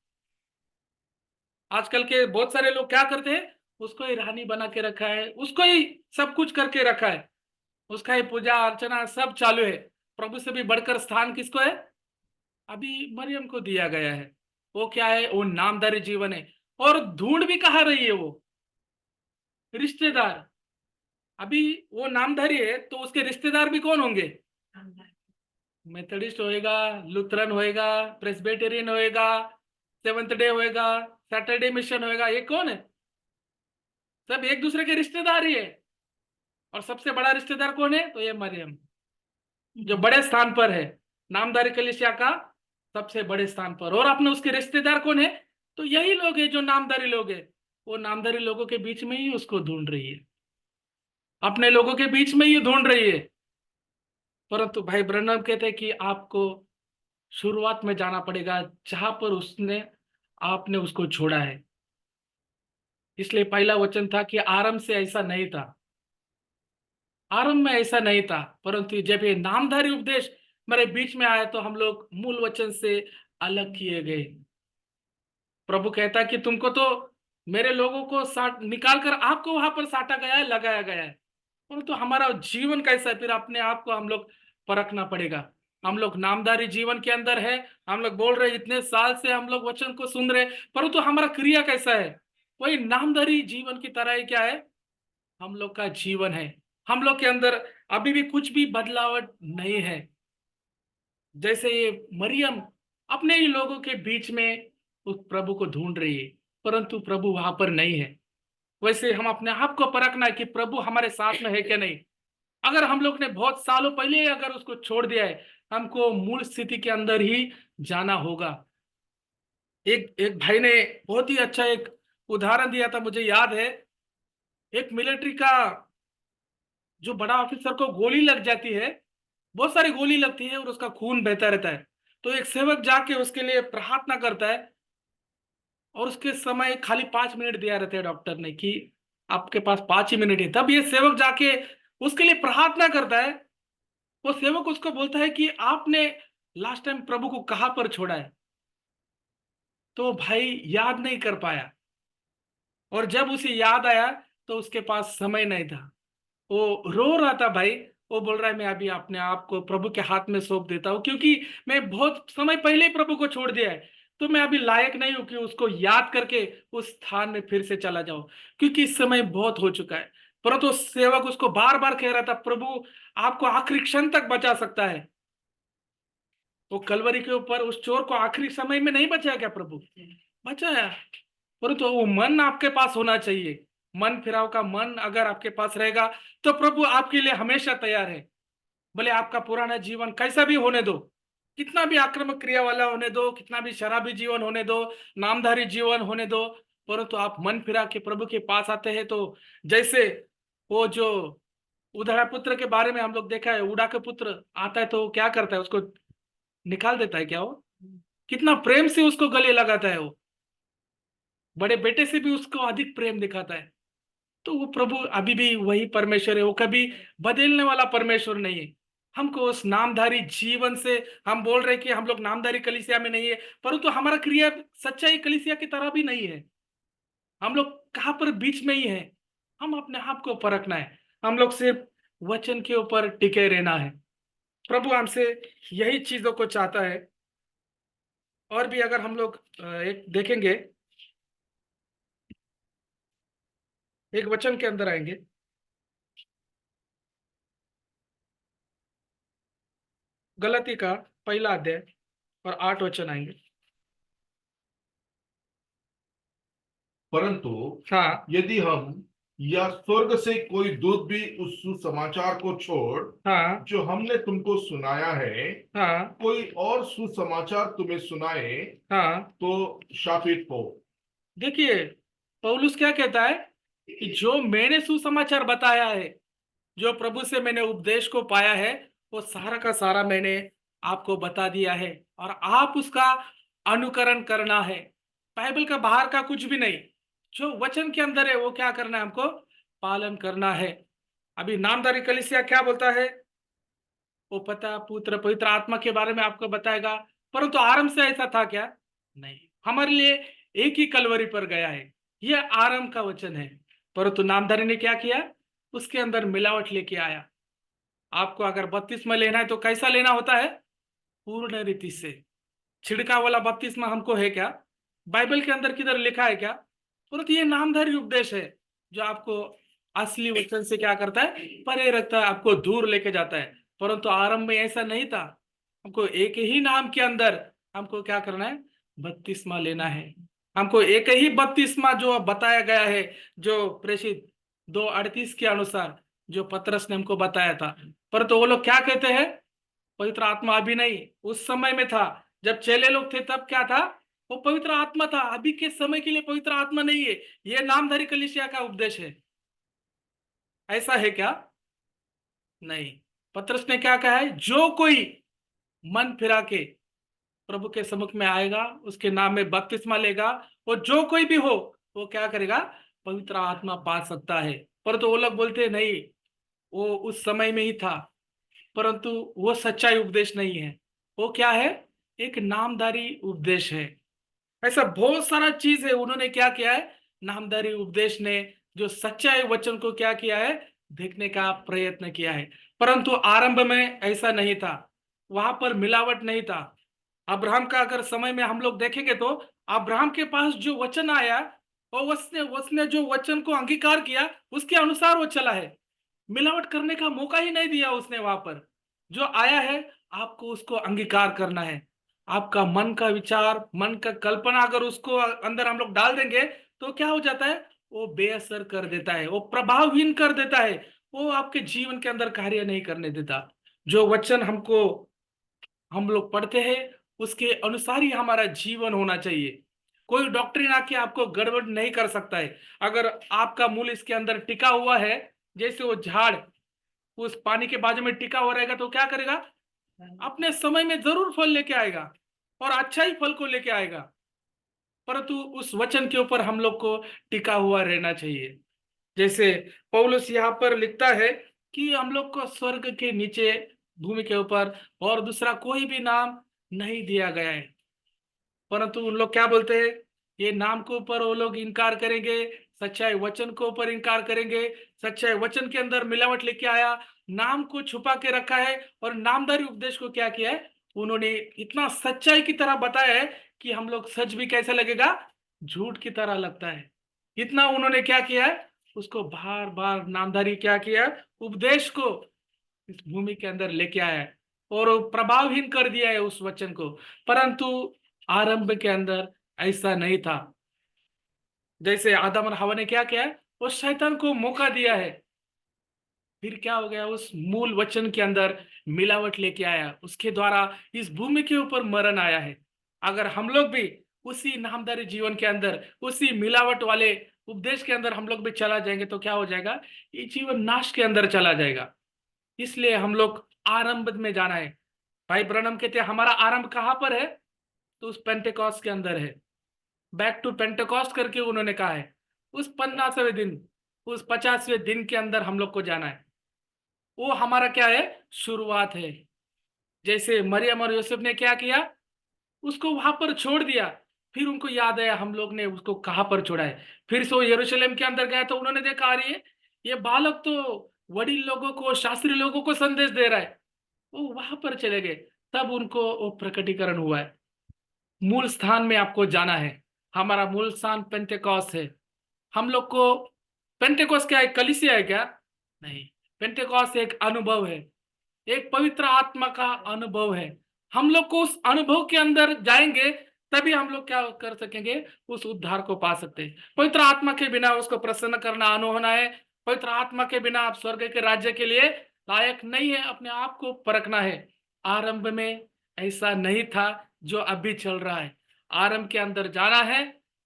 आजकल के बहुत सारे लोग क्या करते हैं, उसको ही रानी बना के रखा है, उसको ही सब कुछ करके रखा है, उसका ही पूजा अर्चना सब चालू है। प्रभु से भी बढ़कर स्थान किसको है? अभी मरियम को दिया गया है। वो क्या है, वो नामधारी जीवन है। और ढूंढ भी कहाँ रही है वो? रिश्तेदार। अभी वो नामधारी है तो उसके रिश्तेदार भी कौन होंगे? मेथोडिस्ट होएगा, लुथरन होएगा, प्रेस्बिटेरियन होएगा, सेवंथ डे होएगा, सैटरडे मिशन होएगा, ये कौन है? सब एक दूसरे के रिश्तेदार ही है। और सबसे बड़ा रिश्तेदार कौन है? तो ये मरियम, जो बड़े स्थान पर है, नामधारी कलीसिया का सबसे बड़े स्थान पर। और अपने उसके रिश्तेदार कौन है? तो यही लोग हैं जो नामधारी लोग हैं। वो नामधारी लोगों के बीच में ही उसको ढूंढ रही है, अपने लोगों के बीच में ही ढूंढ रही है। परंतु भाई ब्रनम कहते हैं कि आपको शुरुआत में जाना पड़ेगा जहां पर उसने आपने उसको छोड़ा है। इसलिए पहला वचन था कि आरंभ से ऐसा नहीं था, आरंभ में ऐसा नहीं था। परंतु जब ये नामधारी उपदेश मेरे बीच में आया तो हम लोग मूल वचन से अलग किए गए। प्रभु कहता है कि तुमको तो मेरे लोगों को साट निकाल कर आपको वहां पर साटा गया है, लगाया गया है, परंतु हमारा जीवन कैसा है, फिर अपने आप को हम लोग परखना पड़ेगा। हम लोग नामधारी जीवन के अंदर है, हम लोग बोल रहे इतने साल से हम लोग वचन को सुन रहे, परंतु हमारा क्रिया कैसा है? वही नामधारी जीवन की तरह ही क्या है, हम लोग का जीवन है। हम लोग के अंदर अभी भी कुछ भी बदलावट नहीं है। जैसे ये मरियम अपने ही लोगों के बीच में उस प्रभु को ढूंढ रही है, परंतु प्रभु वहां पर नहीं है। वैसे हम अपने आप को परखना है कि प्रभु हमारे साथ में है क्या नहीं। अगर हम लोग ने बहुत सालों पहले ही अगर उसको छोड़ दिया है, हमको मूल स्थिति के अंदर ही जाना होगा। एक एक भाई ने बहुत ही अच्छा एक उदाहरण दिया था, मुझे याद है। एक मिलिट्री का जो बड़ा ऑफिसर को गोली लग जाती है, बहुत सारी गोली लगती है और उसका खून बहता रहता है, तो एक सेवक जाके उसके लिए प्रार्थना करता है, और उसके समय खाली 5 मिनट दिया रहता है डॉक्टर ने कि आपके पास 5 ही मिनट है। तब ये सेवक जाके उसके लिए प्रार्थना करता है। वो सेवक उसको बोलता है कि आपने लास्ट टाइम प्रभु को कहां पर छोड़ा है। तो भाई याद नहीं कर पाया, और जब उसे याद आया तो उसके पास समय नहीं था। वो रो रहा था भाई। वो बोल रहा है मैं अभी अपने आप को प्रभु के हाथ में सौंप देता हूँ, क्योंकि मैं बहुत समय पहले ही प्रभु को छोड़ दिया है, तो मैं अभी लायक नहीं हूं कि उसको याद करके उस स्थान में फिर से चला जाऊं, क्योंकि इस समय बहुत हो चुका है। परंतु सेवक उसको बार बार कह रहा था प्रभु आपको आखिरी क्षण तक बचा सकता है। वो कलवरी के ऊपर उस चोर को आखिरी समय में नहीं बचाया क्या प्रभु? बचाया। परंतु वो मन आपके पास होना चाहिए। मन फिराव का मन अगर आपके पास रहेगा तो प्रभु आपके लिए हमेशा तैयार है। भले आपका पुराना जीवन कैसा भी होने दो, कितना भी आक्रामक क्रिया वाला होने दो, कितना भी शराबी जीवन होने दो, नामधारी जीवन होने दो, परंतु आप मन फिरा के प्रभु के पास आते हैं तो जैसे वो जो उधड़ा पुत्र के बारे में हम लोग देखा है, उड़ा के पुत्र आता है तो वो क्या करता है, उसको निकाल देता है क्या? वो कितना प्रेम से उसको गले लगाता है। वो बड़े बेटे से भी उसको अधिक प्रेम दिखाता है। तो वो प्रभु अभी भी वही परमेश्वर है, वो कभी बदलने वाला परमेश्वर नहीं है। हमको उस नामधारी जीवन से, हम बोल रहे कि हम लोग नामधारी कलीसिया में नहीं है, परंतु हमारा क्रिया सच्चाई कलीसिया की तरह भी नहीं है। हम लोग कहाँ पर बीच में ही है। हम अपने आप को परखना है। हम लोग सिर्फ वचन के ऊपर टिके रहना है। प्रभु हमसे यही चीजों को चाहता है। और भी अगर हम लोग एक देखेंगे, एक वचन के अंदर आएंगे, गलती का पहला अध्याय और 8 वचन आएंगे। परंतु हाँ यदि हम या स्वर्ग से कोई दूत भी उस सुसमाचार को छोड़ हाँ जो हमने तुमको सुनाया है, हाँ कोई और सुसमाचार तुम्हें सुनाए हाँ। तो शापित हो। देखिए पौलुस क्या कहता है कि जो मैंने सुसमाचार बताया है, जो प्रभु से मैंने उपदेश को पाया है, वो सारा का सारा मैंने आपको बता दिया है, और आप उसका अनुकरण करना है। बाइबल का बाहर का कुछ भी नहीं, जो वचन के अंदर है वो क्या करना है, हमको पालन करना है। अभी नामधारी कलीसिया क्या बोलता है, वो पिता पुत्र पवित्र आत्मा के बारे में आपको बताएगा, परंतु आरंभ से ऐसा था क्या? नहीं। हमारे लिए एक ही कलवरी पर गया है, यह आरंभ का वचन है। परंतु नामधारी ने क्या किया, उसके अंदर मिलावट लेके आया। आपको अगर बपतिस्मा लेना है तो कैसा लेना होता है? पूर्ण रीति से। छिड़का वाला बपतिस्मा हमको है क्या? बाइबल के अंदर किधर लिखा है क्या? परंतु ये नामधारी उपदेश है जो आपको असली वचन से क्या करता है, परे रखता है, आपको दूर लेके जाता है। परंतु आरंभ में ऐसा नहीं था। हमको एक ही नाम के अंदर हमको क्या करना है, बपतिस्मा लेना है। हमको एक ही बपतिस्मा जो बताया गया है, जो प्रेषित 2:38 के अनुसार जो पतरस ने हमको बताया था। परंतु वो लोग क्या कहते हैं, पवित्र आत्मा अभी नहीं, उस समय में था जब चेले लोग थे तब क्या था, वो पवित्र आत्मा था। अभी के समय के लिए पवित्र आत्मा नहीं है। ये नामधारी कलीसिया का उपदेश है। ऐसा है क्या? नहीं। पतरस ने क्या कहा है, जो कोई मन फिरा के प्रभु के सम्मुख में आएगा, उसके नाम में बपतिस्मा लेगा, वो जो कोई भी हो, वो क्या करेगा, पवित्र आत्मा पा सकता है। परंतु वो लोग बोलते नहीं, वो उस समय में ही था, परंतु वो सच्चाई उपदेश नहीं है। वो क्या है, एक नामधारी उपदेश है। ऐसा बहुत सारा चीज है। उन्होंने क्या किया है, नामधारी उपदेश ने जो सच्चाई वचन को क्या किया है, देखने का प्रयत्न किया है। परंतु आरंभ में ऐसा नहीं था, वहां पर मिलावट नहीं था। अब्राहम का अगर समय में हम लोग देखेंगे तो अब्राहम के पास जो वचन आया और उसने उसने जो वचन को अंगीकार किया उसके अनुसार वो चला है। मिलावट करने का मौका ही नहीं दिया उसने वहां पर। जो आया है आपको उसको अंगीकार करना है। आपका मन का विचार, मन का कल्पना अगर उसको अंदर हम लोग डाल देंगे तो क्या हो जाता है, वो बेअसर कर देता है, वो प्रभावहीन कर देता है, वो आपके जीवन के अंदर कार्य नहीं करने देता। जो वचन हमको हम लोग पढ़ते हैं उसके अनुसार ही हमारा जीवन होना चाहिए। कोई डॉक्ट्रिन आके आपको गड़बड़ नहीं कर सकता है। अगर आपका मूल इसके अंदर टिका हुआ है, जैसे वो झाड़ उस पानी के बाजू में टिका हुआ रहेगा तो क्या करेगा, अपने समय में जरूर फल लेके आएगा और अच्छा ही फल को लेके आएगा। परंतु उस वचन के ऊपर हम लोग को टिका हुआ रहना चाहिए। जैसे पौलुस यहाँ पर लिखता है कि हम लोग को स्वर्ग के नीचे, भूमि के ऊपर और दूसरा कोई भी नाम नहीं दिया गया है। परंतु उन लोग क्या बोलते हैं, ये नाम के ऊपर वो लोग इनकार करेंगे, सच्चाई वचन के ऊपर इनकार करेंगे। सच्चाई वचन के अंदर मिलावट लेके आया, नाम को छुपा के रखा है और नामधारी उपदेश को क्या किया है, उन्होंने इतना सच्चाई की तरह बताया है कि हम लोग सच भी कैसा लगेगा, झूठ की तरह लगता है। इतना उन्होंने क्या किया है, उसको बार बार नामधारी क्या किया है, उपदेश को इस भूमि के अंदर लेके आया है और वो प्रभावहीन कर दिया है उस वचन को। परंतु आरंभ के अंदर ऐसा नहीं था। जैसे आदम और हवा ने क्या किया है, वो शैतान को मौका दिया है, फिर क्या हो गया, उस मूल वचन के अंदर मिलावट लेके आया, उसके द्वारा इस भूमि के ऊपर मरण आया है। अगर हम लोग भी उसी नामधारी जीवन के अंदर, उसी मिलावट वाले उपदेश के अंदर हम लोग भी चला जाएंगे तो क्या हो जाएगा, ये जीवन नाश के अंदर चला जाएगा। इसलिए हम लोग आरंभ में जाना है। भाई ब्रनम कहते हैं हमारा आरंभ कहाँ पर है, तो उस पेंटेकॉस्ट के अंदर है। बैक टू पेंटेकॉस्ट करके उन्होंने कहा है, उस 50वें दिन, उस 50वें दिन के अंदर हम लोग को जाना है। वो हमारा क्या है, शुरुआत है। जैसे मरियम और यूसुफ ने क्या किया, उसको वहां पर छोड़ दिया, फिर उनको याद आया हम लोग ने उसको कहां पर छोड़ा है। फिर से वो यरूशलेम के अंदर गया तो उन्होंने देखा, अरे ये बालक तो वडील लोगों को, शास्त्री लोगों को संदेश दे रहा है। वो वहां पर चले गए, तब उनको वो प्रकटीकरण हुआ है। मूल स्थान में आपको जाना है। हमारा मूल स्थान पेंटेकॉस्ट है। हम लोग को पेंटेकॉस्ट क्या है, कलीसिया है क्या, नहीं। पेंटेकॉस्ट एक अनुभव है, एक पवित्र आत्मा का अनुभव है। हम लोग को उस अनुभव के अंदर जाएंगे तभी हम लोग क्या कर सकेंगे, उस उद्धार को पा सकते हैं। पवित्र आत्मा के बिना उसको प्रसन्न करना अनहोना है। पवित्र आत्मा के बिना आप स्वर्ग के राज्य के लिए लायक नहीं है। अपने आप को परखना है। आरंभ में ऐसा नहीं था जो अभी चल रहा है। आरंभ के अंदर जाना है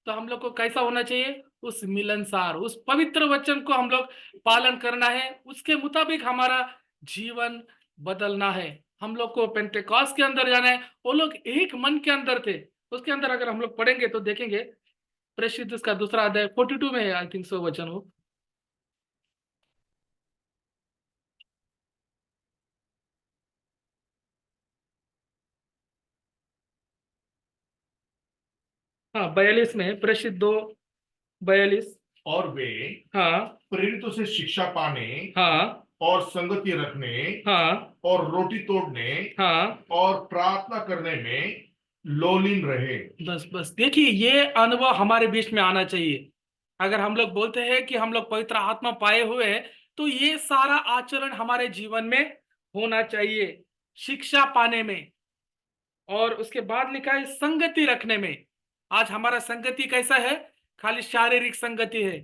तो हम लोग को कैसा होना चाहिए, उस मिलनसार, उस पवित्र वचन को हम लोग पालन करना है। उसके मुताबिक हमारा जीवन बदलना है। हम लोग को पेंटेकॉस्ट के अंदर जाना है। वो लोग एक मन के अंदर थे। उसके अंदर अगर हम लोग पढ़ेंगे तो देखेंगे, प्रेषित उसका दूसरा अध्याय 42 में है, आई थिंक सो वचन हो। हाँ 42 में है, प्रेषित 2:42। और वे हाँ प्रेरितों से शिक्षा पाने हाँ और संगति रखने हाँ और रोटी तोड़ने हाँ। और प्रार्थना करने में लोलीन रहे। बस बस देखिए, ये अनुभव हमारे बीच में आना चाहिए। अगर हम लोग बोलते हैं कि हम लोग पवित्र आत्मा पाए हुए हैं तो ये सारा आचरण हमारे जीवन में होना चाहिए। शिक्षा पाने में, और उसके बाद लिखा है संगति रखने में। आज हमारा संगति कैसा है, खाली शारीरिक संगति है,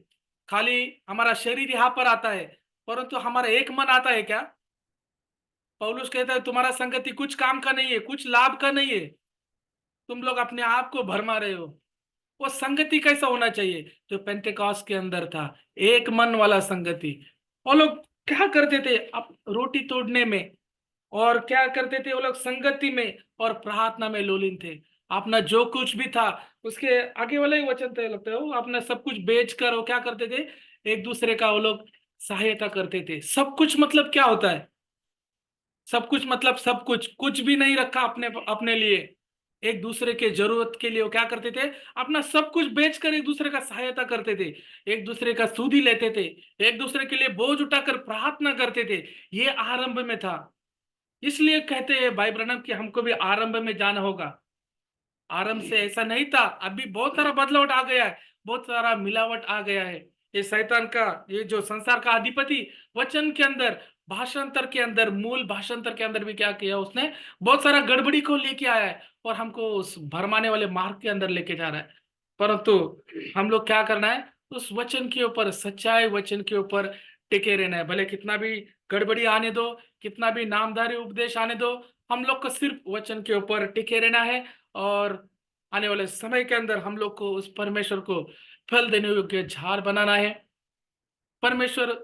खाली हमारा शरीर यहाँ पर आता है, परंतु हमारा एक मन आता है क्या। पौलुस कहता है तुम्हारा संगति कुछ काम का नहीं है, कुछ लाभ का नहीं है, तुम लोग अपने आप को भरमा रहे हो। वो संगति कैसा होना चाहिए, जो पेंटेकॉस्ट के अंदर था, एक मन वाला संगति। वो लोग क्या करते थे, अब रोटी तोड़ने में, और क्या करते थे वो लोग, संगति में और प्रार्थना में लोलीन थे। अपना जो कुछ भी था, उसके आगे वाला ही वचन तो लगता है, वो अपना सब कुछ बेच कर वो क्या करते थे, एक दूसरे का वो लोग सहायता करते थे। सब कुछ मतलब क्या होता है, सब कुछ मतलब सब कुछ, कुछ भी नहीं रखा अपने अपने लिए। एक दूसरे के जरूरत के लिए वो क्या करते थे, अपना सब कुछ बेचकर एक दूसरे का सहायता करते थे, एक दूसरे का सूदी लेते थे, एक दूसरे के लिए बोझ उठाकर प्रार्थना करते थे। ये आरंभ में था। इसलिए कहते हैं भाई ब्रनम कि हमको भी आरंभ में जाना होगा। आरंभ से ऐसा नहीं था, अभी बहुत सारा बदलाव आ गया है, बहुत सारा मिलावट आ गया है। ये शैतान का, ये जो संसार का अधिपति वचन के अंदर, भाषांतर के अंदर, मूल भाषांतर के अंदर भी क्या किया उसने, बहुत सारा गड़बड़ी को लेके आया है और हमको उस भरमाने वाले मार्ग के अंदर लेके जा रहा है। परंतु हम लोग क्या करना है, उस वचन के ऊपर, सच्चाई वचन के ऊपर टिके रहना है। भले कितना भी गड़बड़ी आने दो, कितना भी नामधारी उपदेश आने दो, हम लोग को सिर्फ वचन के ऊपर टिके रहना है और आने वाले समय के अंदर हम लोग को उस परमेश्वर को फल देने योग्य झाड़ बनाना है। परमेश्वर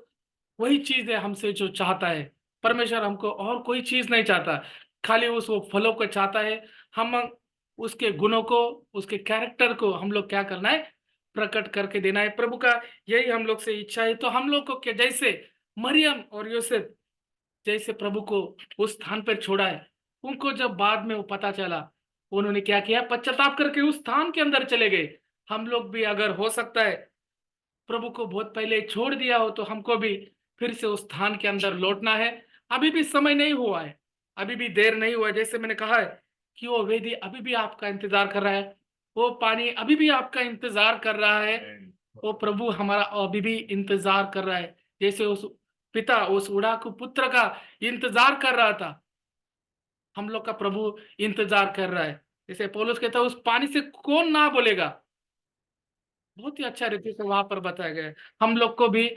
वही चीज है हमसे जो चाहता है। परमेश्वर हमको और कोई चीज नहीं चाहता, खाली उस वो फलों को चाहता है। हम उसके गुणों को, उसके कैरेक्टर को हम लोग क्या करना है, प्रकट करके देना है। प्रभु का यही हम लोग से इच्छा है। तो हम लोग को क्या, जैसे मरियम और यूसुफ जैसे प्रभु को उस स्थान पर छोड़ा है, उनको जब बाद में वो पता चला, उन्होंने क्या किया, पश्चाताप करके उस स्थान के अंदर चले गए। हम लोग भी अगर हो सकता है प्रभु को बहुत पहले छोड़ दिया हो, तो हमको भी फिर से उस स्थान के अंदर लौटना है। अभी भी समय नहीं हुआ है, अभी भी देर नहीं हुआ है। जैसे मैंने कहा है कि वो वेदी अभी भी आपका इंतजार कर रहा है, वो पानी अभी भी आपका इंतजार कर रहा है, वो प्रभु हमारा अभी भी इंतजार कर रहा है। जैसे उस पिता उस उड़ाकू पुत्र का इंतजार कर रहा था, हम लोग का प्रभु इंतजार कर रहा है। जैसे पौलुस कहता है, उस पानी से कौन ना बोलेगा। बहुत ही अच्छा रीति से वहां पर बताया गया है। हम लोग को भी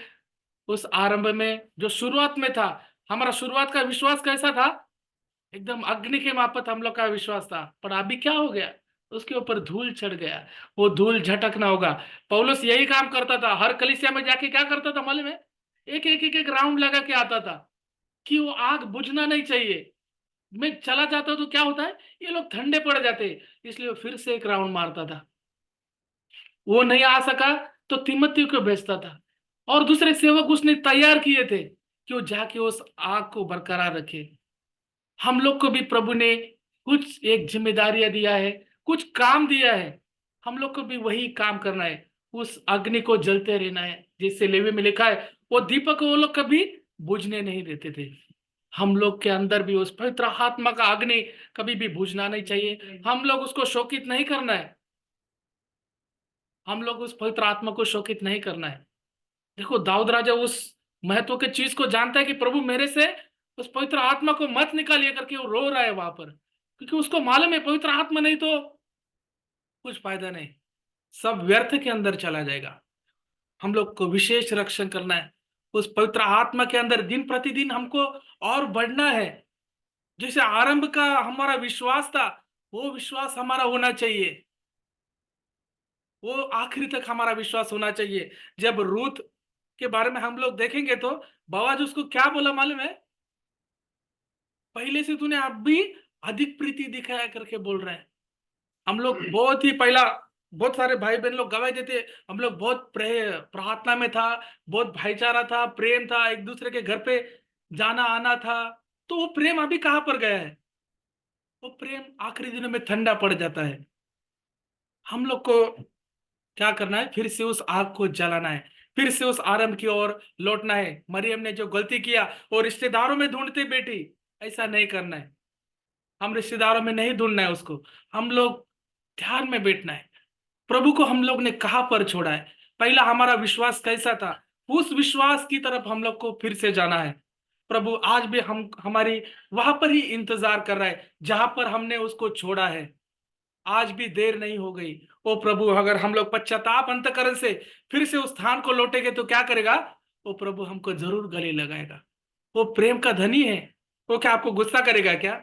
उस आरंभ में जो शुरुआत में था, हमारा शुरुआत का विश्वास कैसा था, एकदम अग्नि के मापत हम लोग का विश्वास था। पर अभी क्या हो गया, उसके ऊपर धूल चढ़ गया, वो धूल झटकना होगा। पौलुस यही काम करता था, हर कलीसिया में जाके क्या करता था मालूम है, एक राउंड लगा के आता था कि वो आग बुझना नहीं चाहिए। मैं चला जाता तो क्या होता है, ये लोग ठंडे पड़ जाते, इसलिए वो फिर से एक राउंड मारता था। वो नहीं आ सका तो तिमोथी को भेजता था, और दूसरे सेवक उसने तैयार किए थे कि वो जाके उस आग को बरकरार रखे। हम लोग को भी प्रभु ने कुछ एक जिम्मेदारियां दिया है, कुछ काम दिया है, हम लोग को भी वही काम करना है, उस अग्नि को जलते रहना है। जिससे लेवी में लिखा है, वो दीपक वो लोग कभी बुझने नहीं देते थे। हम लोग के अंदर भी उस पवित्र आत्मा का अग्नि कभी भी बुझना नहीं चाहिए। हम लोग उसको शोकित नहीं करना है, हम लोग उस पवित्र आत्मा को शोकित नहीं करना है। देखो दाऊद राजा उस महत्व के चीज को जानता है कि प्रभु मेरे से उस पवित्र आत्मा को मत निकालिए करके वो रो रहा है वहां पर, क्योंकि उसको मालूम है पवित्र आत्मा नहीं तो कुछ फायदा नहीं, सब व्यर्थ के अंदर चला जाएगा। हम लोग को विशेष रक्षण करना है, उस पवित्र आत्मा के अंदर दिन प्रतिदिन हमको और बढ़ना है। जैसे आरंभ का हमारा विश्वास था, वो विश्वास हमारा होना चाहिए, वो आखिरी तक हमारा विश्वास होना चाहिए। जब रूत के बारे में हम लोग देखेंगे तो बाबाजी उसको क्या बोला मालूम है, पहले से तूने अब भी अधिक प्रीति दिखाया करके बोल रहे हैं। हम लोग बहुत ही पहला, बहुत सारे भाई बहन लोग गवाही देते, हम लोग बहुत प्रार्थना में था, बहुत भाईचारा था, प्रेम था, एक दूसरे के घर पे जाना आना था। तो वो प्रेम अभी कहाँ पर गया है, वो प्रेम आखिरी दिनों में ठंडा पड़ जाता है। हम लोग को क्या करना है, फिर से उस आग को जलाना है, फिर से उस आरंभ की ओर लौटना है। मरियम ने जो गलती किया और रिश्तेदारों में ढूंढते बेटी, ऐसा नहीं करना है। हम रिश्तेदारों में नहीं ढूंढना है उसको, हम लोग ध्यान में बैठना है। प्रभु को हम लोग ने कहां पर छोड़ा है, पहला हमारा विश्वास कैसा था, उस विश्वास की तरफ हम लोग को फिर से जाना है। प्रभु आज भी हम हमारी वहां पर ही इंतजार कर रहा है जहां पर हमने उसको छोड़ा है। आज भी देर नहीं हो गई। ओ प्रभु, अगर हम लोग पश्चाताप अंतकरण से फिर से उस स्थान को लौटेंगे तो क्या करेगा, वो प्रभु हमको जरूर गले लगाएगा। वो प्रेम का धनी है, वो क्या आपको गुस्सा करेगा क्या,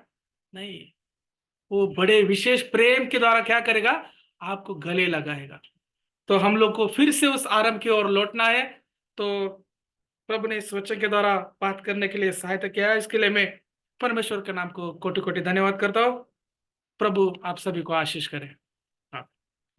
नहीं, वो बड़े विशेष प्रेम के द्वारा क्या करेगा, आपको गले लगाएगा। तो हम लोग को फिर से उस आरंभ की ओर लौटना है। तो प्रभु ने इस वचन के द्वारा बात करने के लिए सहायता किया है, इसके लिए मैं परमेश्वर के नाम को कोटि कोटि धन्यवाद करता हूँ। प्रभु आप सभी को आशीष करे।